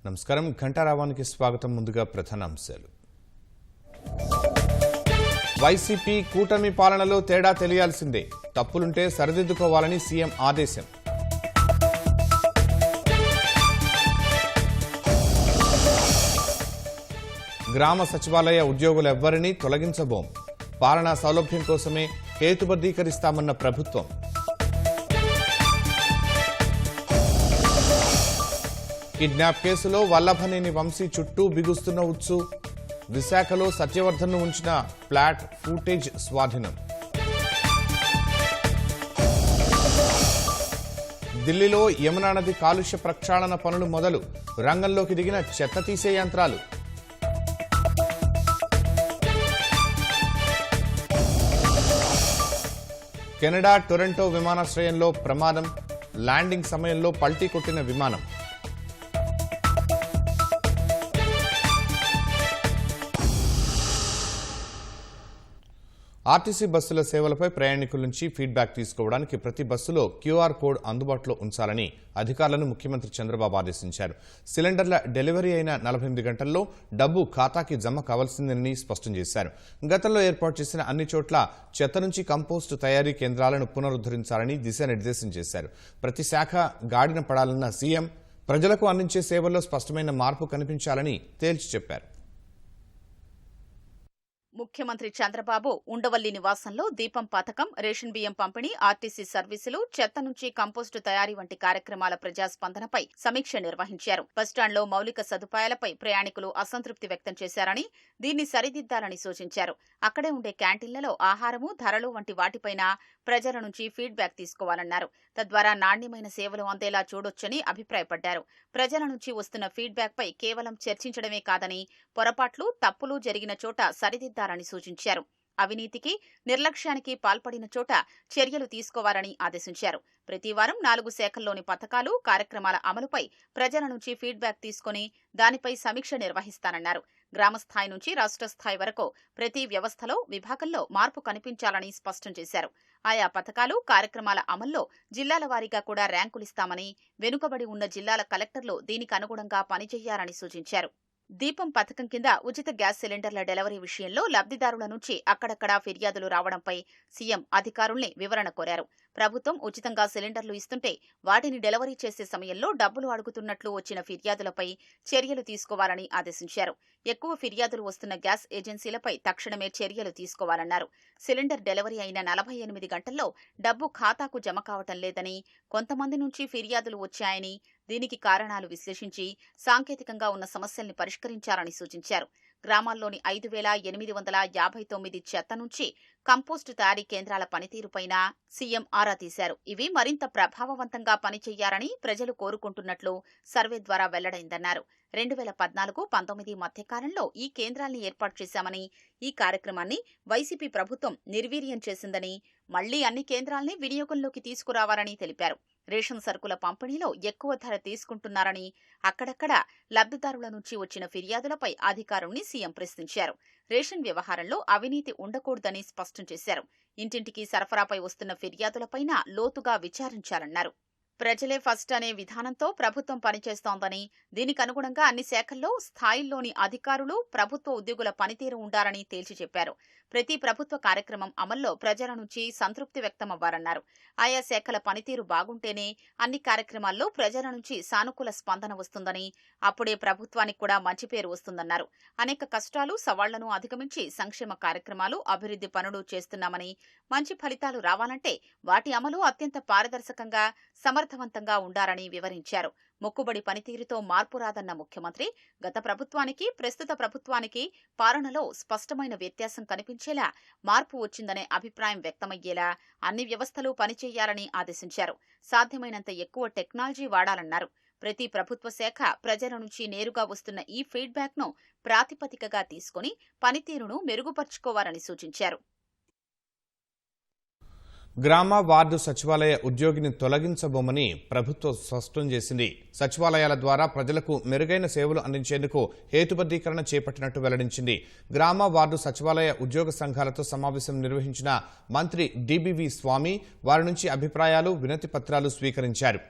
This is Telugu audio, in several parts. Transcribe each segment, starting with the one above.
నమస్కారం ఘంటారావానికి స్వాగతం. ముందుగా ప్రధాన అంశాలు. వైసీపీ కూటమి పాలనలో తేడా తెలియాల్సిందే, తప్పులుంటే సరిదిద్దుకోవాలని సీఎం ఆదేశం. గ్రామ సచివాలయ ఉద్యోగులెవ్వరినీ తొలగించబోం, పాలనా సౌలభ్యం కోసమే హేతుబద్ధీకరిస్తామన్న ప్రభుత్వం. కిడ్నాప్ కేసులో వల్లభనేని వంశీ చుట్టూ బిగుస్తున్న ఉచ్చు, విశాఖలో సత్యవర్ధన్ను ఉంచిన ఫ్లాట్ ఫుటేజ్ స్వాధీనం. ఢిల్లీలో యమునా నది కాలుష్య ప్రక్షాళన పనులు మొదలు, రంగంలోకి దిగిన చెత్త తీసే యంత్రాలు. కెనడా టొరంటో విమానాశ్రయంలో ప్రమాదం, ల్యాండింగ్ సమయంలో పల్టీ కొట్టిన విమానం. ఆర్టీసీ బస్సుల సేవలపై ప్రయాణికుల నుంచి ఫీడ్బ్యాక్ తీసుకోవడానికి ప్రతి బస్సులో క్యూఆర్ కోడ్ అందుబాటులో ఉంచాలని అధికారులను ముఖ్యమంత్రి చంద్రబాబు ఆదేశించారు. సిలిండర్ల డెలివరీ అయిన 48 గంటల్లో డబ్బు ఖాతాకి జమ కావాల్సిందని స్పష్టం చేశారు. గతంలో ఏర్పాటు చేసిన అన్ని చోట్ల చెత్త నుంచి కంపోస్టు తయారీ కేంద్రాలను పునరుద్ధరించాలని దిశానిర్దేశం చేశారు. ప్రతి శాఖ గాడిన పడాలన్న సీఎం ప్రజలకు అందించే సేవల్లో స్పష్టమైన మార్పు కనిపించాలని తేల్చి చెప్పారు. ముఖ్యమంత్రి చంద్రబాబు ఉండవల్లి నివాసంలో దీపం పథకం, రేషన్ బియ్యం పంపిణీ, ఆర్టీసీ సర్వీసులు, చెత్త నుంచి కంపోస్టు తయారీ వంటి కార్యక్రమాల ప్రజాస్పందనపై సమీక్ష నిర్వహించారు. బస్టాండ్లో మౌలిక సదుపాయాలపై ప్రయాణికులు అసంతృప్తి వ్యక్తం చేశారని, దీన్ని సరిదిద్దాలని సూచించారు. అక్కడే ఉండే క్యాంటీన్లలో ఆహారము, ధరలు వంటి వాటిపైన ప్రజల నుంచి ఫీడ్బ్యాక్ తీసుకోవాలన్నారు. తద్వారా నాణ్యమైన సేవలు అందేలా చూడొచ్చని అభిప్రాయపడ్డారు. ప్రజల నుంచి వస్తున్న ఫీడ్బ్యాక్ పై కేవలం చర్చించడమే కాదని, పొరపాట్లు, తప్పులు జరిగిన చోట సరిదిద్దాలని సూచించారు. అవినీతికి, నిర్లక్ష్యానికి పాల్పడిన చోట చర్యలు తీసుకోవాలని ఆదేశించారు. ప్రతి వారం 4 శాఖల్లోని పథకాలు, కార్యక్రమాల అమలుపై ప్రజల నుంచి ఫీడ్బ్యాక్ తీసుకుని దానిపై సమీక్ష నిర్వహిస్తానన్నారు. గ్రామస్థాయి నుంచి రాష్ట్ర స్థాయి వరకు ప్రతి వ్యవస్థలో, విభాగంలో మార్పు కనిపించాలని స్పష్టం చేశారు. ఆయా పథకాలు, కార్యక్రమాల అమల్లో జిల్లాల వారీగా కూడా ర్యాంకులిస్తామని, వెనుకబడి ఉన్న జిల్లాల కలెక్టర్లు దీనికి అనుగుణంగా పనిచేయాలని సూచించారు. దీపం పథకం కింద ఉచిత గ్యాస్ సిలిండర్ల డెలివరీ విషయంలో లబ్ధిదారుల నుంచి అక్కడక్కడా ఫిర్యాదులు రావడంపై సీఎం అధికారుల్ని వివరణ కోరారు. ప్రభుత్వం ఉచితంగా సిలిండర్లు ఇస్తుంటే వాటిని డెలివరీ చేసే సమయంలో డబ్బులు అడుగుతున్నట్లు వచ్చిన ఫిర్యాదులపై చర్యలు తీసుకోవాలని ఆదేశించారు. ఎక్కువ ఫిర్యాదులు వస్తున్న గ్యాస్ ఏజెన్సీలపై తక్షణమే చర్యలు తీసుకోవాలన్నారు. సిలిండర్ డెలివరీ అయిన 48 గంటల్లో డబ్బు ఖాతాకు జమ కావటం లేదని, కొంతమంది నుంచి ఫిర్యాదులు వచ్చాయని, దీనికి కారణాలు విశ్లేషించి సాంకేతికంగా ఉన్న సమస్యల్ని పరిష్కరించాలని సూచించారు. గ్రామాల్లోని 5,859 చెత్త నుంచి కంపోస్టు తయారీ కేంద్రాల పనితీరుపైన సీఎం ఆరా తీశారు. ఇవి మరింత ప్రభావవంతంగా పనిచేయాలని ప్రజలు కోరుకుంటున్నట్లు సర్వే ద్వారా వెల్లడైందన్నారు. 2014-19 మధ్యకాలంలో ఈ కేంద్రాల్ని ఏర్పాటు చేశామని, ఈ కార్యక్రమాన్ని వైసీపీ ప్రభుత్వం నిర్వీర్యం చేసిందని, మళ్లీ అన్ని కేంద్రాల్ని వినియోగంలోకి తీసుకురావాలని తెలిపారు. రేషన్ సరుకుల పంపిణీలో ఎక్కువ ధర తీసుకుంటున్నారని, అక్కడక్కడ లబ్ధిదారుల నుంచి వచ్చిన ఫిర్యాదులపై అధికారుల్ని సీఎం ప్రశ్నించారు. రేషన్ వ్యవహారంలో అవినీతి ఉండకూడదని స్పష్టం చేశారు. ఇంటింటికి సరఫరాపై వస్తున్న ఫిర్యాదులపైన లోతుగా విచారించాలన్నారు. ప్రజలే ఫస్ట్ అనే విధానంతో ప్రభుత్వం పనిచేస్తోందని, దీనికి అనుగుణంగా అన్ని శాఖల్లో, స్థాయిల్లోని అధికారులు, ప్రభుత్వ ఉద్యోగుల పనితీరు ఉండాలని తేల్చి చెప్పారు. ప్రతి ప్రభుత్వ కార్యక్రమం అమల్లో ప్రజల నుంచి సంతృప్తి వ్యక్తమవ్వాలన్నారు. ఆయా శాఖల పనితీరు బాగుంటేనే అన్ని కార్యక్రమాల్లో ప్రజల నుంచి సానుకూల స్పందన వస్తుందని, అప్పుడే ప్రభుత్వానికి కూడా మంచి పేరు వస్తుందన్నారు. అనేక కష్టాలు, సవాళ్లను అధిగమించి సంక్షేమ కార్యక్రమాలు, అభివృద్ధి పనులు చేస్తున్నామని, మంచి ఫలితాలు రావాలంటే వాటి అమలు అత్యంత పారదర్శకంగా, సమర్థవంతంగా ఉండాలని వివరించారు. మొక్కుబడి పనితీరుతో మార్పు రాదన్న ముఖ్యమంత్రి, గత ప్రభుత్వానికి, ప్రస్తుత ప్రభుత్వానికి పాలనలో స్పష్టమైన వ్యత్యాసం కనిపించేలా మార్పు వచ్చిందనే అభిప్రాయం వ్యక్తమయ్యేలా అన్ని వ్యవస్థలు పనిచేయాలని ఆదేశించారు. సాధ్యమైనంత ఎక్కువ టెక్నాలజీ వాడాలన్నారు. ప్రతి ప్రభుత్వ శాఖ ప్రజల నుంచి నేరుగా వస్తున్న ఈ ఫీడ్బ్యాక్ను ప్రాతిపదికగా తీసుకుని పనితీరును మెరుగుపర్చుకోవాలని సూచించారు. గ్రామ వార్డు సచివాలయ ఉద్యోగిని తొలగించబోమని ప్రభుత్వం స్పష్టం చేసింది. సచివాలయాల ద్వారా ప్రజలకు మెరుగైన సేవలు అందించేందుకు హేతుబద్ధీకరణ చేపట్టినట్టు వెల్లడించింది. గ్రామ వార్డు సచివాలయ ఉద్యోగ సంఘాలతో సమావేశం నిర్వహించిన మంత్రి డిబివి స్వామి వారి నుంచి అభిప్రాయాలు, వినతి పత్రాలు స్వీకరించారు.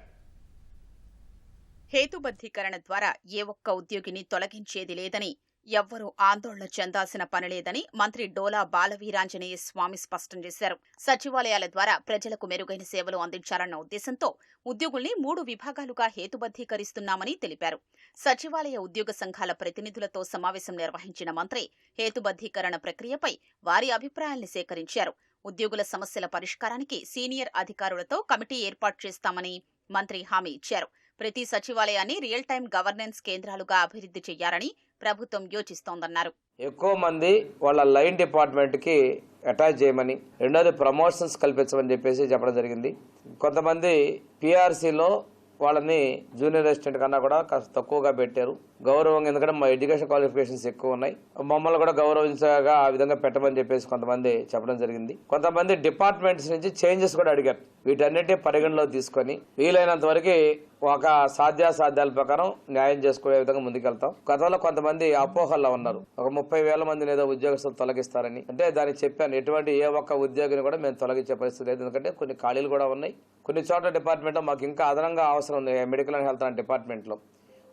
హేతుబద్ధీకరణ ద్వారా ఏ ఒక్క ఉద్యోగిని తొలగించేది లేదని, ఎవ్వరూ ఆందోళన చెందాల్సిన పనిలేదని మంత్రి డోలా బాలవీరాంజనేయ స్వామి స్పష్టం చేశారు. సచివాలయాల ద్వారా ప్రజలకు మెరుగైన సేవలు అందించాలన్న ఉద్దేశంతో ఉద్యోగుల్ని 3 విభాగాలుగా హేతుబద్ధీకరిస్తున్నామని తెలిపారు. సచివాలయ ఉద్యోగ సంఘాల ప్రతినిధులతో సమావేశం నిర్వహించిన మంత్రి హేతుబద్ధీకరణ ప్రక్రియపై వారి అభిప్రాయాల్ని సేకరించారు. ఉద్యోగుల సమస్యల పరిష్కారానికి సీనియర్ అధికారులతో కమిటీ ఏర్పాటు చేస్తామని మంత్రి హామీ ఇచ్చారు. ప్రతి సచివాలయాన్ని రియల్ టైం గవర్నెన్స్ కేంద్రాలుగా అభివృద్ధి చేయాలని ప్రభుత్వం యోచిస్తోందన్నారు. ఎక్కువ మంది వాళ్ళ లైన్ డిపార్ట్మెంట్ కి అటాచ్ చేయమని, రెండోది ప్రమోషన్స్ కల్పించమని చెప్పడం జరిగింది. కొంతమంది పిఆర్సీలో వాళ్ళని జూనియర్ అసిస్టెంట్ కన్నా కూడా కాస్త తక్కువగా పెట్టారు. గౌరవంగా, ఎందుకంటే మా ఎడ్యుకేషన్ క్వాలిఫికేషన్స్ ఎక్కువ ఉన్నాయి, మమ్మల్ని కూడా గౌరవించగా ఆ విధంగా పెట్టమని కొంతమంది చెప్పడం జరిగింది. కొంతమంది డిపార్ట్మెంట్స్ నుంచి చేంజెస్ కూడా అడిగారు. వీటన్నిటి పరిగణలో తీసుకొని వీలైనంత వరకు ఒక సాధ్యాసాధ్యాల ప్రకారం న్యాయం చేసుకునే విధంగా ముందుకెళ్తాం. గతంలో కొంతమంది అపోహల్లో ఉన్నారు, ఒక 30,000 మందిని ఏదో ఉద్యోగస్తులు తొలగిస్తారని. అంటే దానికి చెప్పాను, ఎటువంటి ఏ ఒక్క ఉద్యోగిని కూడా మేము తొలగించే పరిస్థితి లేదు. ఎందుకంటే కొన్ని ఖాళీలు కూడా ఉన్నాయి. కొన్ని చోట్ల డిపార్ట్మెంట్లో మాకు ఇంకా అదనంగా అవసరం ఉంది. మెడికల్ అండ్ హెల్త్ అనే డిపార్ట్మెంట్లో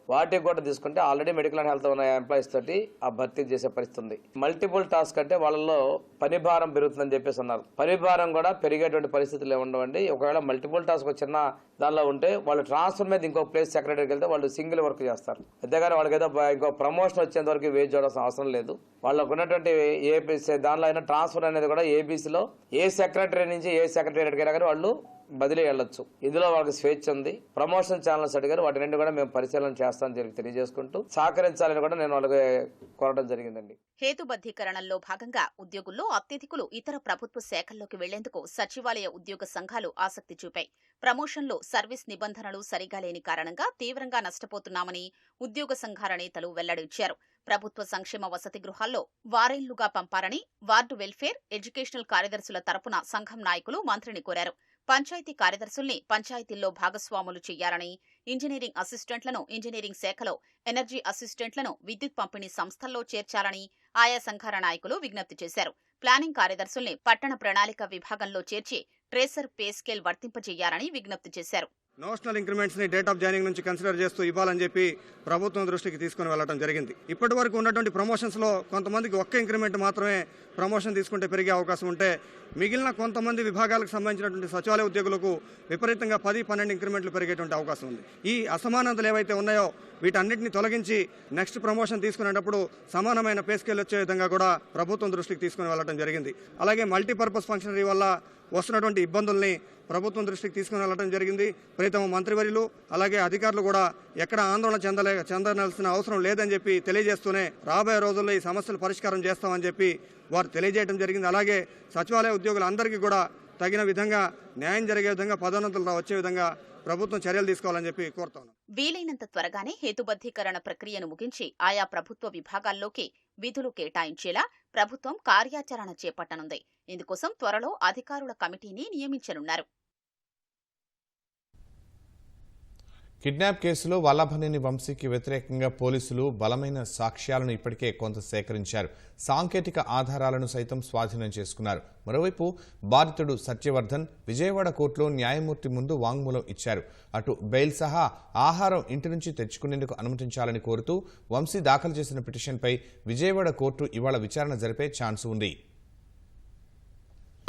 వాటికి కూడా తీసుకుంటే ఆల్రెడీ మెడికల్ అండ్ హెల్త్ ఉన్న ఎంప్లాయీస్ తోటి ఆ భర్తీ చేసే పరిస్థితి ఉంది. మల్టిపుల్ టాస్క్ అంటే వాళ్ళలో పని భారం పెరుగుతుందని అన్నారు. పని భారం కూడా పెరిగేటువంటి పరిస్థితులు ఉండవండి. ఒకవేళ మల్టిపుల్ టాస్క్ చిన్న దానిలో ఉంటే వాళ్ళు ట్రాన్స్ఫర్ మీద ఇంకో ప్లేస్ సెక్రటరీకి వెళ్తే వాళ్ళు సింగిల్ వర్క్ చేస్తారు. అంతేగాని వాళ్ళకి ఏదో ఇంకో ప్రమోషన్ వచ్చేంత వరకు వేజ్ చూడాల్సిన అవసరం లేదు. వాళ్ళకు ఉన్నటువంటి ఏబీసీ దానిలో అయినా ట్రాన్స్ఫర్ అనేది కూడా ఏబీసీలో ఏ సెక్రటరీ నుంచి ఏ సెక్రటరీ అయినా కానీ వాళ్ళు బదిలీ వెళ్ళొచ్చు. ఇందులో వాళ్ళకి స్వేచ్ఛ ఉంది. ప్రమోషన్ ఛానల్స్ అడిగారు, వాటి రెండు కూడా మేము పరిశీలన చేస్తామని తెలియజేసుకుంటూ సహకరించాలని కూడా నేను వాళ్ళకి కోరడం జరిగిందండి. హేతుబద్ధీకరణలో భాగంగా ఉద్యోగుల్లో అత్యధికులు ఇతర ప్రభుత్వ శాఖల్లోకి వెళ్లేందుకు సచివాలయ ఉద్యోగ సంఘాలు ఆసక్తి చూపాయి. ప్రమోషన్లు, సర్వీస్ నిబంధనలు సరిగా లేని కారణంగా తీవ్రంగా నష్టపోతున్నామని ఉద్యోగ సంఘాల నేతలు వెల్లడించారు. ప్రభుత్వ సంక్షేమ వసతి గృహాల్లో వారేళ్లుగా పంపారని వార్డు వెల్ఫేర్, ఎడ్యుకేషనల్ కార్యదర్శుల తరపున సంఘం నాయకులు మంత్రిని కోరారు. పంచాయతీ కార్యదర్శుల్ని పంచాయతీల్లో భాగస్వాములు చేయాలని, ఇంజనీరింగ్ అసిస్టెంట్లను ఇంజనీరింగ్ శాఖలో, ఎనర్జీ అసిస్టెంట్లను విద్యుత్ పంపిణీ సంస్థల్లో చేర్చాలని ఆయా సంఘాల నాయకులు విజ్ఞప్తి చేశారు. ప్లానింగ్ కార్యదర్శుల్ని పట్టణ ప్రణాళిక విభాగంలో చేర్చి ట్రేసర్ పే స్కేల్ వర్తింపజేయాలని విజ్ఞప్తి చేశారు. నోషనల్ ఇంక్రిమెంట్స్ ని డేట్ ఆఫ్ జాయినింగ్ నుంచి కన్సిడర్ చేస్తూ ఇవ్వాలని చెప్పి ప్రభుత్వం దృష్టికి తీసుకుని వెళ్లడం జరిగింది. ఇప్పటి వరకు ఉన్నటువంటి ప్రమోషన్స్ లో కొంతమందికి ఒక్క ఇంక్రిమెంట్ మాత్రమే ప్రమోషన్ తీసుకుంటే పెరిగే అవకాశం ఉంటే, మిగిలిన కొంతమంది విభాగాలకు సంబంధించినటువంటి సచివాలయ ఉద్యోగులకు విపరీతంగా 10-12 ఇంక్రిమెంట్లు పెరిగేటువంటి అవకాశం ఉంది. ఈ అసమానతలు ఏవైతే ఉన్నాయో వీటన్నిటిని తొలగించి నెక్స్ట్ ప్రమోషన్ తీసుకునేటప్పుడు సమానమైన పే స్కేల్ వచ్చే విధంగా కూడా ప్రభుత్వం దృష్టికి తీసుకుని వెళ్లడం జరిగింది. అలాగే మల్టీపర్పస్ ఫంక్షనరీ వల్ల వస్తున్నటువంటి ఇబ్బందుల్ని ప్రభుత్వం దృష్టికి తీసుకుని వెళ్లడం జరిగింది. ప్రీతమ మంత్రివర్యులు అలాగే అధికారులు కూడా ఎక్కడ ఆందోళన చెందనాల్సిన అవసరం లేదని చెప్పి తెలియజేస్తూనే రాబోయే రోజుల్లో ఈ సమస్యలు పరిష్కారం చేస్తామని చెప్పి వారు తెలియజేయడం జరిగింది. అలాగే సచివాలయ ఉద్యోగులందరికీ కూడా తగిన విధంగా న్యాయం జరిగే విధంగా పదోన్నతులు వచ్చే విధంగా ప్రభుత్వం చర్యలు తీసుకోవాలని చెప్పి కోరుతాను. వీలైనంత త్వరగానే హేతుబద్ధీకరణ ప్రక్రియను ముగించి ఆయా ప్రభుత్వ విభాగాల్లోకి విధులు కేటాయించేలా ప్రభుత్వం కార్యాచరణ చేపట్టనుంది. ఇందుకోసం త్వరలో అధికారుల కమిటీని నియమించనున్నారు. కిడ్నాప్ కేసులో వల్లభనేని వంశీకి వ్యతిరేకంగా పోలీసులు బలమైన సాక్ష్యాలను ఇప్పటికే కొంత సేకరించారు. సాంకేతిక ఆధారాలను సైతం స్వాధీనం చేసుకున్నారు. మరోవైపు బాధితుడు సత్యవర్ధన్ విజయవాడ కోర్టులో న్యాయమూర్తి ముందు వాంగ్మూలం ఇచ్చారు. అటు బెయిల్ సహా ఆహారం ఇంటి నుంచి తెచ్చుకునేందుకు అనుమతించాలని కోరుతూ వంశీ దాఖలు చేసిన పిటిషన్పై విజయవాడ కోర్టు ఇవాళ విచారణ జరిపే ఛాన్స్ ఉంది.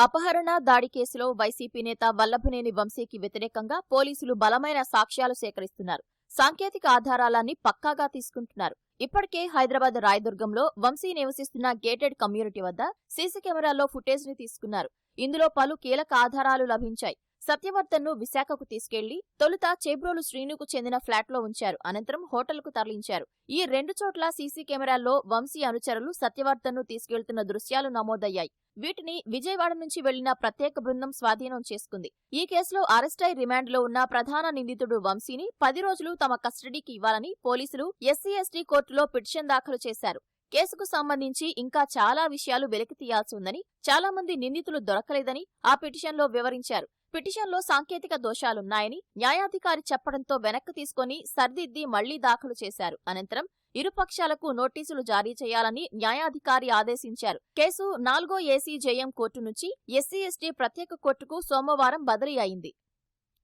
అపహరణ, దాడి కేసులో వైసీపీ నేత వల్లభనేని వంశీకి వ్యతిరేకంగా పోలీసులు బలమైన సాక్ష్యాలు సేకరిస్తున్నారు. సాంకేతిక ఆధారాలన్నీ పక్కాగా తీసుకుంటున్నారు. ఇప్పటికే హైదరాబాద్ రాయదుర్గంలో వంశీ నివసిస్తున్న గేటెడ్ కమ్యూనిటీ వద్ద సీసీ కెమెరాల్లో ఫుటేజ్ ని తీసుకున్నారు. ఇందులో పలు కీలక ఆధారాలు లభించాయి. సత్యవర్ధన్ ను విశాఖకు తీసుకెళ్లి తొలుత చేబ్రోలు శ్రీనుకు చెందిన ఫ్లాట్లో ఉంచారు. అనంతరం హోటల్కు తరలించారు. ఈ 2 చోట్ల సీసీ కెమెరాల్లో వంశీ అనుచరులు సత్యవర్ధన్ ను తీసుకెళ్తున్న దృశ్యాలు నమోదయ్యాయి. వీటిని విజయవాడ నుంచి వెళ్లిన ప్రత్యేక బృందం స్వాధీనం చేసుకుంది. ఈ కేసులో అరెస్టై రిమాండ్లో ఉన్న ప్రధాన నిందితుడు వంశీని 10 రోజులు తమ కస్టడీకి ఇవ్వాలని పోలీసులు ఎస్సీ/ఎస్టీ కోర్టులో పిటిషన్ దాఖలు చేశారు. కేసుకు సంబంధించి ఇంకా చాలా విషయాలు వెలికి తీయాల్సి ఉందని, చాలా మంది నిందితులు దొరకలేదని ఆ పిటిషన్లో వివరించారు. పిటిషన్లో సాంకేతిక దోషాలున్నాయని న్యాయాధికారి చెప్పడంతో వెనక్కి తీసుకుని సర్దిద్ది మళ్లీ దాఖలు చేశారు. అనంతరం ఇరుపక్షాలకు నోటీసులు జారీ చేయాలని న్యాయాధికారి ఆదేశించారు. కేసు 4వ ఏసీజేఎం కోర్టు నుంచి ఎస్సీ/ఎస్టీ ప్రత్యేక కోర్టుకు సోమవారం బదిలీ అయింది.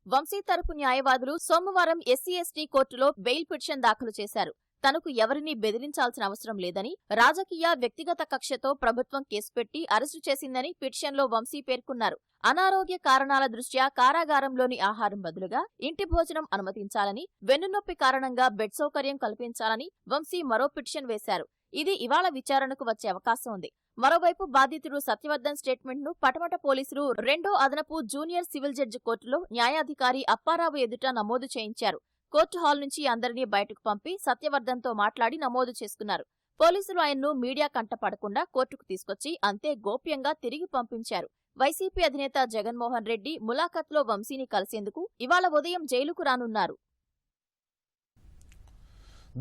వంశీ తరపు న్యాయవాదులు సోమవారం ఎస్సీ/ఎస్టీ కోర్టులో బెయిల్ పిటిషన్ దాఖలు చేశారు. తనకు ఎవరినీ బెదిరించాల్సిన అవసరం లేదని, రాజకీయ వ్యక్తిగత కక్షతో ప్రభుత్వం కేసు పెట్టి అరెస్టు చేసిందని పిటిషన్లో వంశీ పేర్కొన్నారు. అనారోగ్య కారణాల దృష్ట్యా కారాగారంలోని ఆహారం బదులుగా ఇంటి భోజనం అనుమతించాలని, వెన్నునొప్పి కారణంగా బెడ్ సౌకర్యం కల్పించాలని వంశీ మరో పిటిషన్ వేశారు. ఇది ఇవాళ విచారణకు వచ్చే అవకాశం ఉంది. మరోవైపు బాధితుడు సత్యవర్ధన్ స్టేట్మెంట్ ను పటమట పోలీసులు రెండో అదనపు జూనియర్ సివిల్ జడ్జి కోర్టులో న్యాయాధికారి అప్పారావు ఎదుట నమోదు చేయించారు. కోర్టు హాల్ నుంచి అందరినీ బయటకు పంపి సత్యవర్ధన్తో మాట్లాడి నమోదు చేసుకున్నారు. పోలీసులు ఆయన్ను మీడియా కంటపడకుండా కోర్టుకు తీసుకొచ్చి అంతే గోప్యంగా తిరిగి పంపించారు. వైసీపీ అధినేత జగన్మోహన్ రెడ్డి ములాఖత్లో వంశీని కలిసేందుకు ఇవాళ ఉదయం జైలుకు రానున్నారు.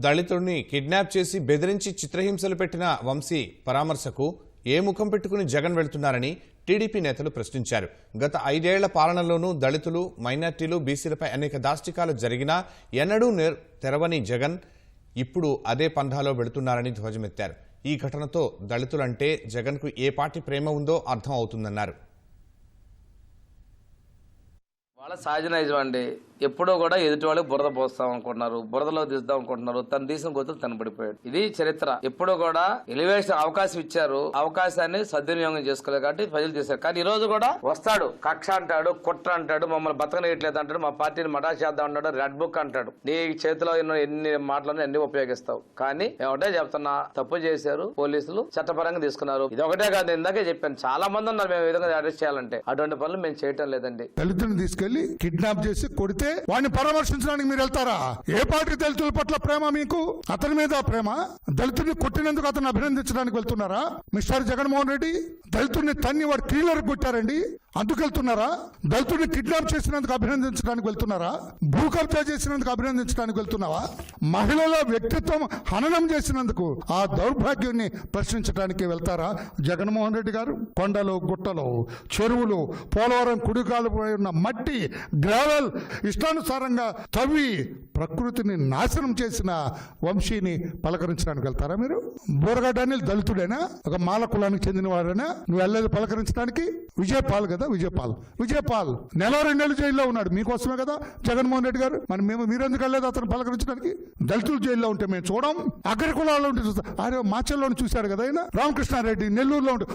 దళితుడిని కిడ్నాప్ చేసి బెదిరించి చిత్రహింసలు పెట్టిన వంశీ పరామర్శకు ఏ ముఖం పెట్టుకుని జగన్ వెళ్తున్నారని టీడీపీ నేతలు ప్రశ్నించారు. గత 5 ఏళ్ల పాలనలోనూ దళితులు, మైనార్టీలు, బీసీలపై అనేక దాష్టికాలు జరిగినా ఎన్నడూ తెరవని జగన్ ఇప్పుడు అదే పంధాలో వెళుతున్నారని ధ్వజమెత్తారు. ఈ ఘటనతో దళితులంటే జగన్కు ఏ పార్టీ ప్రేమ ఉందో అర్థం అవుతుందన్నారు. వాళ్ళ సహజ నైజం అండి. ఎప్పుడో కూడా ఎదుటి వాళ్ళకి బురద పోస్తాం అనుకుంటున్నారు, బురదలో తీద్దాం అనుకుంటున్నారు. తను తీసిన గొంతులు తను పడిపోయాడు. ఇది చరిత్ర. ఎప్పుడో కూడా ఎలివేషన్ అవకాశం ఇచ్చారు, అవకాశాన్ని సద్వినియోగం చేసుకోలేదు కాబట్టి ప్రజలు చేశారు. కానీ ఈ రోజు కూడా వస్తాడు, కక్ష అంటాడు, కుట్ర అంటాడు, మమ్మల్ని బతకనేయట్లేదు అంటాడు, మా పార్టీని మడా చేద్దాం అంటాడు, రెడ్ బుక్ అంటాడు. నీ చేతిలో ఎన్ని మాటలను అన్ని ఉపయోగిస్తావు. కానీ ఒకటే చెప్తున్నా, తప్పు చేశారు, పోలీసులు చట్టపరంగా తీసుకున్నారు. ఇది ఒకటే కాదు, ఇందాకే చెప్పాను, చాలా మంది ఉన్నారు మేము ఈ విధంగా అరెస్ట్ చేయాలంటే. అటువంటి పనులు మేము చేయటం లేదండి. దళితులను తీసుకెళ్లి కిడ్నాప్ చేసి కొడితే వాడిని పరామర్శించడానికి మీరు వెళ్తారా? ఏ పార్టీ దళితుల పట్ల ప్రేమ మీకు? అతని మీద ప్రేమ? దళితుడిని కొట్టినందుకు అతను అభినందించడానికి వెళ్తున్నారా? మిస్టర్ జగన్మోహన్ రెడ్డి దళితుడిని తన్ని వాడు క్లీనర్ కొట్టారండి, అందుకు వెళ్తున్నారా? దళితుడిని కిడ్నాప్ చేసినందుకు అభినందించడానికి వెళ్తున్నారా? భూ కబ్జా చేసినందుకు అభినందించడానికి వెళ్తున్నావా? మహిళల వ్యక్తిత్వం హననం చేసినందుకు ఆ దౌర్భాగ్యాన్ని ప్రశ్నించడానికి వెళ్తారా జగన్మోహన్ రెడ్డి గారు? కొండలు, గుట్టలు, చెరువులు, పోలవరం కుడికాలుపై ఉన్న మట్టి, గ్రావెల్ ఇష్టానుసారంగా తవ్వి ప్రకృతిని నాశనం చేసిన వంశీని పలకరించడానికి వెళ్తారా మీరు? బోరగడ్డ అనిల్ దళితుడైనా, ఒక మాల కులానికి చెందిన వాడైనా నువ్వు వెళ్ళేది పలకరించడానికి? విజయపాల్ కదా, విజయపాల్ 1-2 నెలలు జైల్లో ఉన్నాడు మీకోసమే కదా జగన్మోహన్ రెడ్డి గారు. మరి మీరెందుకు వెళ్ళలేదు అతను పలకరించడానికి? దళితులు జైల్లో ఉంటే మేము చూడం, అగ్ర కులాల్లో ఉంటే చూస్తాం. అరే మాచల్లోని చూశాడు కదా ఆయన, రామకృష్ణారెడ్డి నెల్లూరులో ఉంటే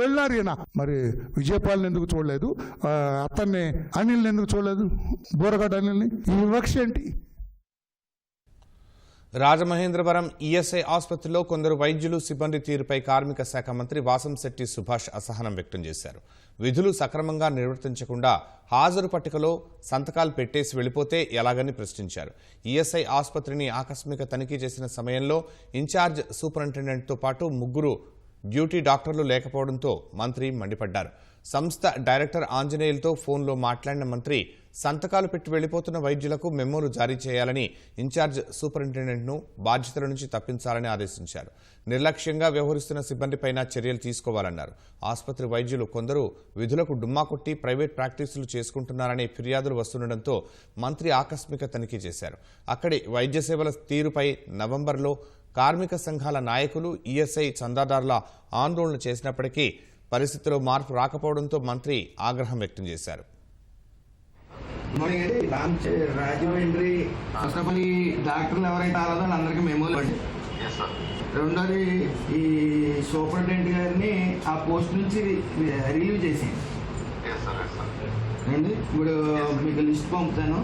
వెళ్ళారు ఈయన. మరి విజయపాల్ని ఎందుకు చూడలేదు? అతన్ని అనిల్ని ఎందుకు చూడలేదు? బోరగడ్డ అనిల్ని? ఈ వివక్ష ఏంటి? రాజమహేంద్రవరం ఈఎస్ఐ ఆసుపత్రిలో కొందరు వైద్యులు, సిబ్బంది తీరుపై కార్మిక శాఖ మంత్రి వాసంశెట్టి సుభాష్ అసహనం వ్యక్తం చేశారు. విధులు సక్రమంగా నిర్వర్తించకుండా హాజరు పట్టికలో సంతకాలు పెట్టేసి వెళ్లిపోతే ఎలాగని ప్రశ్నించారు. ఈఎస్ఐ ఆసుపత్రిని ఆకస్మిక తనిఖీ చేసిన సమయంలో ఇన్ఛార్జ్ సూపరింటెండెంట్తో పాటు 3 డ్యూటీ డాక్టర్లు లేకపోవడంతో మంత్రి మండిపడ్డారు. సంస్థ డైరెక్టర్ ఆంజనేయులతో ఫోన్లో మాట్లాడిన మంత్రి సంతకాలు పెట్టి వెళ్లిపోతున్న వైద్యులకు మెమోలు జారీ చేయాలని, ఇన్ఛార్జ్ సూపరింటెండెంట్ను బాధ్యతల నుంచి తప్పించాలని ఆదేశించారు. నిర్లక్ష్యంగా వ్యవహరిస్తున్న సిబ్బందిపైన చర్యలు తీసుకోవాలన్నారు. ఆసుపత్రి వైద్యులు కొందరు విధులకు డుమ్మా కొట్టి ప్రైవేట్ ప్రాక్టీసులు చేసుకుంటున్నారనే ఫిర్యాదులు వస్తుండటంతో మంత్రి ఆకస్మిక తనిఖీ చేశారు. అక్కడి వైద్య సేవల తీరుపై నవంబర్లో కార్మిక సంఘాల నాయకులు, ఈఎస్ఐ చందాదారుల ఆందోళన చేసినప్పటికీ పరిస్థితిలో మార్పు రాకపోవడంతో మంత్రి ఆగ్రహం వ్యక్తం చేశారు. రాజమండ్రి హాస్పిటల్ డాక్టర్లు ఎవరైతే ఆలో అందరికీ మెమోలు అండి. రెండోది ఈ సూపరింటెండెంట్ గారిని ఆ పోస్ట్ నుంచి రిలీవ్ చేసేయండి. అండి ఇప్పుడు మీకు లిస్ట్ పంపుతాను,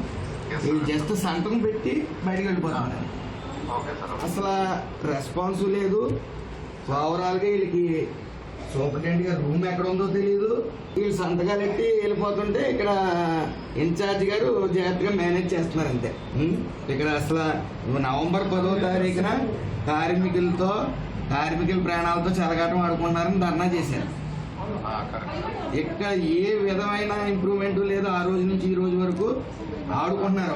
జస్ట్ సంతకం పెట్టి బయటకు వెళ్ళిపోతాను. అసలు రెస్పాన్స్ లేదు. ఓవరాల్గా వీళ్ళకి సూపరింటెండెంట్ గారు రూమ్ ఎక్కడ ఉందో తెలియదు. వీళ్ళు సంతకాలు ఎట్టి వెళ్ళిపోతుంటే ఇక్కడ ఇన్ఛార్జ్ గారు జాగ్రత్తగా మేనేజ్ చేస్తున్నారు అంతే. ఇక్కడ అసలు నవంబర్ 10వ తారీఖున కార్మికుల ప్రాణాలతో చెలగాటం ఆడుకుంటున్నారని ధర్నా చేశారు. ఇక్కడ ఏ విధమైన ఇంప్రూవ్మెంట్ లేదు. ఆ రోజు నుంచి ఈ రోజు వరకు ఆడుకుంటున్నారు.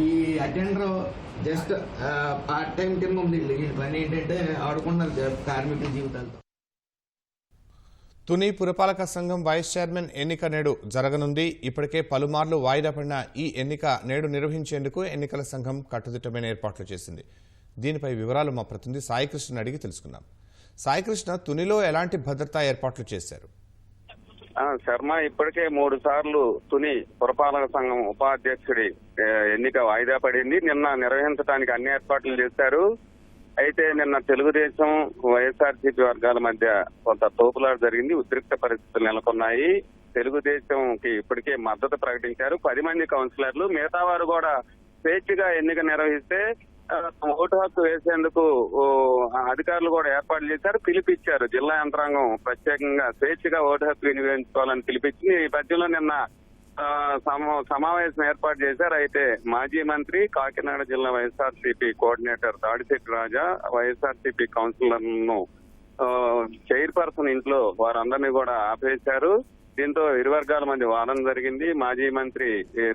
ఈ అటెండర్ జస్ట్ పార్ట్ టైం కింద ఉంది. వీళ్ళ పని ఏంటంటే ఆడుకుంటున్నారు కార్మికుల జీవితాలతో. తుని పురపాలక సంఘం వైస్ చైర్మన్ ఎన్నిక నేడు జరగనుంది. ఇప్పటికే పలుమార్లు వాయిదా పడిన ఈ ఎన్నిక నేడు నిర్వహించేందుకు ఎన్నికల సంఘం కట్టుదిట్టమైన ఏర్పాట్లు చేసింది. దీనిపై వివరాలు మా ప్రతినిధి సాయికృష్ణ అడిగి తెలుసుకున్నాం. సాయికృష్ణ, తునిలో ఎలాంటి భద్రతా ఏర్పాట్లు చేశారు? శర్మ ఇప్పటికే 3 సార్లు తుని పురపాలక సంఘం ఉపాధ్యక్షుడి ఎన్నిక వాయిదా పడింది. నిన్న నిర్వహించడానికి అన్ని ఏర్పాట్లు చేశారు. అయితే నిన్న తెలుగుదేశం వైఎస్ఆర్సీపీ వర్గాల మధ్య కొంత తోపులాట జరిగింది. ఉద్రిక్త పరిస్థితులు నెలకొన్నాయి. తెలుగుదేశంకి ఇప్పటికే మద్దతు ప్రకటించారు 10 మంది కౌన్సిలర్లు. మిగతా వారు కూడా స్వేచ్ఛగా ఎన్నిక నిర్వహిస్తే ఓటు హక్కు వేసేందుకు అధికారులు కూడా ఏర్పాట్లు చేశారు, పిలిపించారు. జిల్లా యంత్రాంగం ప్రత్యేకంగా స్వేచ్ఛగా ఓటు హక్కు వినియోగించుకోవాలని పిలిపించి ఈ మధ్యలో నిన్న సమావేశం ఏర్పాటు చేశారు. అయితే మాజీ మంత్రి, కాకినాడ జిల్లా వైఎస్ఆర్సీపీ కోఆర్డినేటర్ దాడిశెట్టి రాజా వైఎస్ఆర్సీపీ కౌన్సిలర్లను చైర్పర్సన్ ఇంట్లో వారందరినీ కూడా ఆపేశారు. దీంతో ఇరు వర్గాల మధ్య వాదన జరిగింది. మాజీ మంత్రి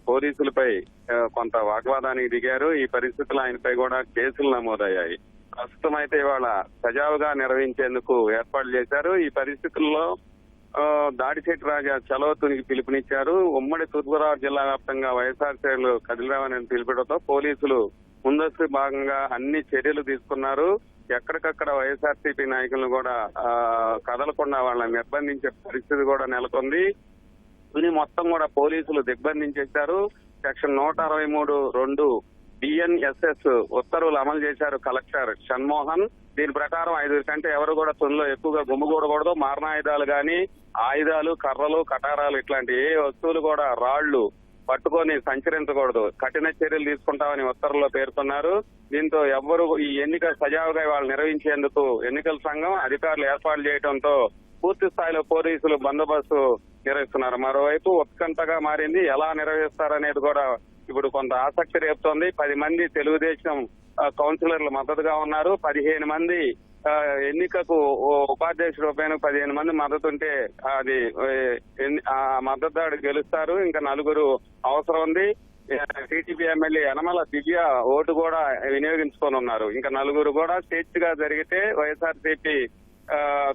పోలీసులపై కొంత వాగ్వాదానికి దిగారు. ఈ పరిస్థితుల్లో ఆయనపై కూడా కేసులు నమోదయ్యాయి. ప్రస్తుతం అయితే ఇవాళ సజావుగా నిర్వహించేందుకు ఏర్పాట్లు చేశారు. ఈ పరిస్థితుల్లో దాడిశెట్టి రాజా చలో తునికి పిలుపునిచ్చారు. ఉమ్మడి తూర్పుగోదావరి జిల్లా వ్యాప్తంగా వైఎస్ఆర్ శ్రేణులు కదిలిరావని పిలుపుతో పోలీసులు ముందస్తు భాగంగా అన్ని చర్యలు తీసుకున్నారు. ఎక్కడికక్కడ వైఎస్ఆర్సీపీ నాయకులను కూడా కదలకుండా వాళ్ళని నిర్బంధించే పరిస్థితి కూడా నెలకొంది. తుని మొత్తం కూడా పోలీసులు దిగ్బంధించేశారు. సెక్షన్ 163(2) DNSS ఉత్తర్వులు అమలు చేశారు కలెక్టర్ షణ్మోహన్. దీని ప్రకారం 5 కంటే ఎవరు కూడా తునిలో ఎక్కువగా గుమ్మిగూడకూడదు. మారణాయుధాలు గాని, ఆయుధాలు, కర్రలు, కటారాలు ఇట్లాంటి ఏ వస్తువులు కూడా, రాళ్లు పట్టుకొని సంచరించకూడదు. కఠిన చర్యలు తీసుకుంటామని ఉత్తర్వుల్లో పేర్కొన్నారు. దీంతో ఎవ్వరు ఈ ఎన్నిక సజావుగా వాళ్ళు నిర్వహించేందుకు ఎన్నికల సంఘం అధికారులు ఏర్పాట్లు చేయడంతో పూర్తి స్థాయిలో పోలీసులు బందోబస్తు నిర్వహిస్తున్నారు. మరోవైపు ఉత్కంఠగా మారింది. ఎలా నిర్వహిస్తారనేది కూడా ఇప్పుడు కొంత ఆసక్తి రేపుతోంది. 10 మంది తెలుగుదేశం కౌన్సిలర్లు మద్దతుగా ఉన్నారు. 15 మంది ఎన్నికకు ఉపాధ్యక్షుడు 15 మంది మద్దతు ఉంటే అది ఆ మద్దతు గెలుస్తారు. ఇంకా 4 అవసరం ఉంది. టీడీపీ ఎమ్మెల్యే యనమల దివ్య ఓటు కూడా వినియోగించుకొని ఉన్నారు. ఇంకా 4 కూడా స్వేచ్ఛగా జరిగితే వైఎస్ఆర్సీపీ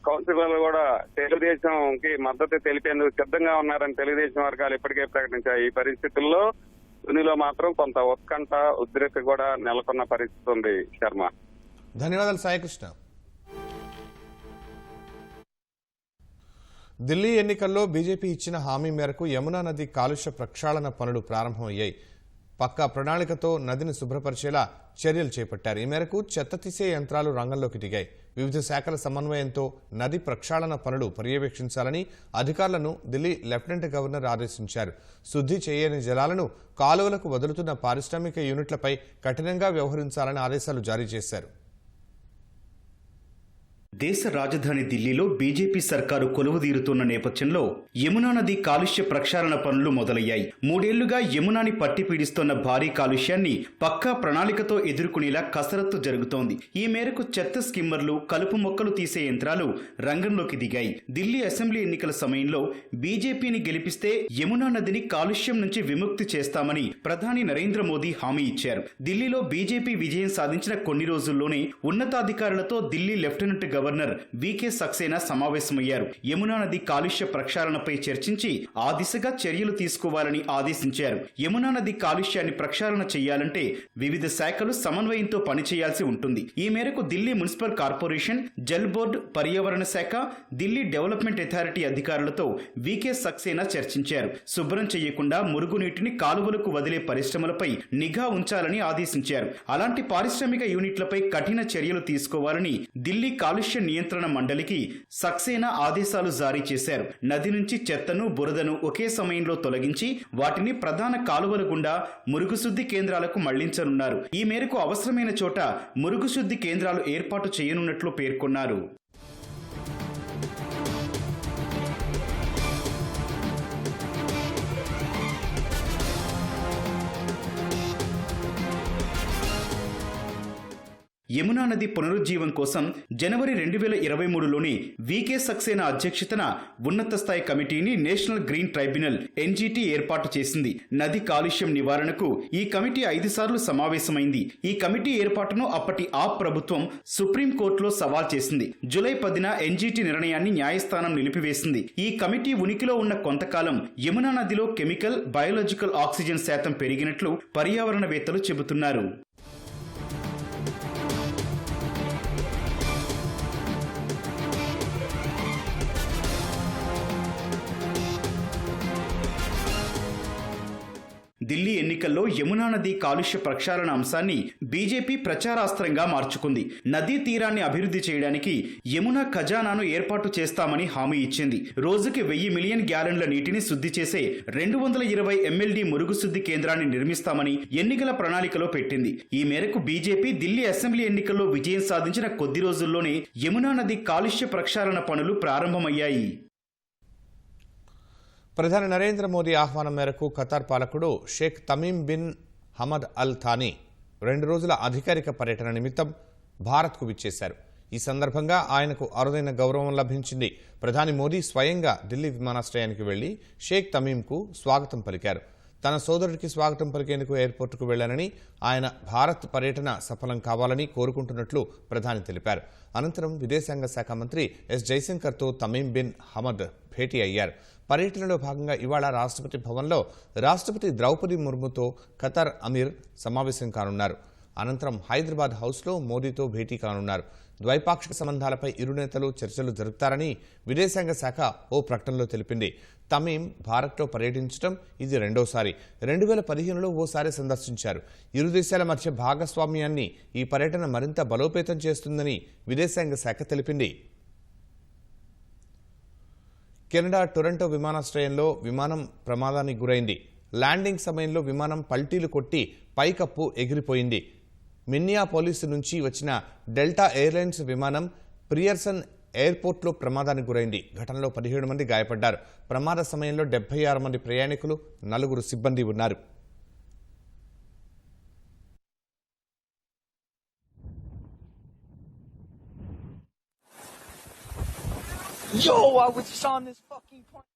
కౌన్సిలర్లు కూడా తెలుగుదేశంకి మద్దతు తెలిపేందుకు సిద్ధంగా ఉన్నారని తెలుగుదేశం వర్గాలు ఇప్పటికే ప్రకటించాయి. ఈ పరిస్థితుల్లో తునిలో మాత్రం కొంత ఉత్కంఠ, ఉద్రిక్తత కూడా నెలకొన్న పరిస్థితి ఉంది. శర్మ, ధన్యవాదాలు సాయికృష్ణ. ఢిల్లీ ఎన్నికల్లో బీజేపీ ఇచ్చిన హామీ మేరకు యమునా నది కాలుష్య ప్రక్షాళన పనులు ప్రారంభమయ్యాయి. పక్కా ప్రణాళికతో నదిని శుభ్రపరిచేలా చర్యలు చేపట్టారు. ఈ మేరకు చెత్త తీసే యంత్రాలు రంగంలోకి దిగాయి. వివిధ శాఖల సమన్వయంతో నది ప్రక్షాళన పనులు పర్యవేక్షించాలని అధికారులను ఢిల్లీ లెఫ్టినెంట్ గవర్నర్ ఆదేశించారు. శుద్ధి చేయని జలాలను కాలువలకు వదులుతున్న పారిశ్రామిక యూనిట్లపై కఠినంగా వ్యవహరించాలని ఆదేశాలు జారీ చేశారు. దేశ రాజధాని ఢిల్లీలో బీజేపీ సర్కారు కొలువుదీరుతున్న నేపథ్యంలో యమునా నది కాలుష్య ప్రక్షాళన పనులు మొదలయ్యాయి. 3 ఏళ్లుగా యమునాని పట్టి పీడిస్తున్న భారీ కాలుష్యాన్ని పక్కా ప్రణాళికతో ఎదుర్కొనేలా కసరత్తు జరుగుతోంది. ఈ మేరకు చెత్త స్కిమ్మర్లు, కలుపు మొక్కలు తీసే యంత్రాలు రంగంలోకి దిగాయి. ఢిల్లీ అసెంబ్లీ ఎన్నికల సమయంలో బీజేపీని గెలిపిస్తే యమునా నదిని కాలుష్యం నుంచి విముక్తి చేస్తామని ప్రధాని నరేంద్ర మోదీ హామీ ఇచ్చారు. ఢిల్లీలో బీజేపీ విజయం సాధించిన కొన్ని రోజుల్లోనే ఉన్నతాధికారులతో ఢిల్లీ లెఫ్టినెంట్ గవర్నర్ వీకే సక్సేనా సమావేశమయ్యారు. యమునా నది కాలుష్య ప్రక్షాళనపై చర్చించి ఆ దిశగా చర్యలు తీసుకోవాలని ఆదేశించారు. యమునా నది కాలుష్యాన్ని ప్రక్షాళన చేయాలంటే వివిధ శాఖలు సమన్వయంతో పనిచేయాల్సి ఉంటుంది. ఈ మేరకు Delhi municipal corporation, Jal board, పర్యావరణ శాఖ, ఢిల్లీ డెవలప్మెంట్ అథారిటీ అధికారులతో వీకే సక్సేనా చర్చించారు. శుభ్రం చేయకుండా మురుగునీటిని కాలువలకు వదిలే పరిశ్రమలపై నిఘా ఉంచాలని ఆదేశించారు. అలాంటి పారిశ్రామిక యూనిట్లపై కఠిన చర్యలు తీసుకోవాలని ఢిల్లీ కాలుష్య నియంత్రణ మండలికి సక్సేనా ఆదేశాలు జారీ చేశారు. నది నుంచి చెత్తను, బురదను ఒకే సమయంలో తొలగించి వాటిని ప్రధాన కాలువల గుండా మురుగుశుద్ధి కేంద్రాలకు మళ్లించనున్నారు. ఈ మేరకు అవసరమైన చోట మురుగుశుద్ధి కేంద్రాలు ఏర్పాటు చేయనున్నట్లు పేర్కొన్నారు. యమునా నది పునరుజ్జీవం కోసం జనవరి 2023లోనే వీకే సక్సేనా అధ్యక్షతన ఉన్నత స్థాయి కమిటీని నేషనల్ గ్రీన్ ట్రైబ్యునల్ NGT ఏర్పాటు చేసింది. నది కాలుష్యం నివారణకు ఈ కమిటీ 5 సార్లు సమావేశమైంది. ఈ కమిటీ ఏర్పాటును అప్పటి ఆప్ ప్రభుత్వం సుప్రీంకోర్టులో సవాల్ చేసింది. జూలై 10న NGT నిర్ణయాన్ని న్యాయస్థానం నిలిపివేసింది. ఈ కమిటీ ఉనికిలో ఉన్న కొంతకాలం యమునా నదిలో కెమికల్, బయోలాజికల్ ఆక్సిజన్ శాతం పెరిగినట్లు పర్యావరణవేత్తలు చెబుతున్నారు. ఢిల్లీ ఎన్నికల్లో యమునా నది కాలుష్య ప్రక్షాళన అంశాన్ని బీజేపీ ప్రచారాస్త్రంగా మార్చుకుంది. నదీ తీరాన్ని అభివృద్ధి చేయడానికి యమునా ఖజానాను ఏర్పాటు చేస్తామని హామీ ఇచ్చింది. రోజుకి 1000 మిలియన్ గ్యాలన్ల నీటిని శుద్ధి చేసే 220 MLD మురుగు శుద్ధి కేంద్రాన్ని నిర్మిస్తామని ఎన్నికల ప్రణాళికలో పెట్టింది. ఈ మేరకు బీజేపీ ఢిల్లీ అసెంబ్లీ ఎన్నికల్లో విజయం సాధించిన కొద్ది రోజుల్లోనే యమునా నది కాలుష్య ప్రక్షాళన పనులు ప్రారంభమయ్యాయి. ప్రధాని నరేంద్ర మోదీ ఆహ్వానం మేరకు ఖతార్ పాలకుడు Sheikh Tamim bin Hamad Al Thani 2 రోజుల అధికారిక పర్యటన నిమిత్తం భారత్కు విచ్చేశారు. ఈ సందర్భంగా ఆయనకు అరుదైన గౌరవం లభించింది. ప్రధాని మోదీ స్వయంగా ఢిల్లీ విమానాశ్రయానికి వెళ్లి షేక్ తమీమ్కు స్వాగతం పలికారు. తన సోదరుడికి స్వాగతం పలికేందుకు ఎయిర్పోర్టుకు వెళ్లానని, ఆయన భారత్ పర్యటన సఫలం కావాలని కోరుకుంటున్నట్లు ప్రధాని తెలిపారు. అనంతరం విదేశాంగ శాఖ మంత్రి ఎస్ జైశంకర్తో తమీమ్ బిన్ హమద్ భేటీ అయ్యారు. పర్యటనలో భాగంగా ఇవాళ రాష్ట్రపతి భవన్లో రాష్ట్రపతి ద్రౌపది ముర్ముతో ఖతార్ అమీర్ సమావేశం కానున్నారు. అనంతరం హైదరాబాద్ హౌస్లో మోదీతో భేటీ కానున్నారు. ద్వైపాక్షిక సంబంధాలపై ఇరు నేతలు చర్చలు జరుపుతారని విదేశాంగ శాఖ ఓ ప్రకటనలో తెలిపింది. తమీమ్ భారత్లో పర్యటించడం ఇది రెండోసారి. 2015లో ఓసారి సందర్శించారు. ఇరు దేశాల మధ్య భాగస్వామ్యాన్ని ఈ పర్యటన మరింత బలోపేతం చేస్తుందని విదేశాంగ శాఖ తెలిపింది. కెనడా టొరంటో విమానాశ్రయంలో విమానం ప్రమాదానికి గురైంది. ల్యాండింగ్ సమయంలో విమానం పల్టీలు కొట్టి పైకప్పు ఎగిరిపోయింది. మిన్నియాపోలిస్ నుంచి వచ్చిన డెల్టా ఎయిర్లైన్స్ విమానం ప్రియర్సన్ ఎయిర్పోర్ట్లో ప్రమాదానికి గురైంది. ఘటనలో 17 మంది గాయపడ్డారు. ప్రమాద సమయంలో 76 మంది ప్రయాణికులు, 4 సిబ్బంది ఉన్నారు. Yo, I was just on this fucking point.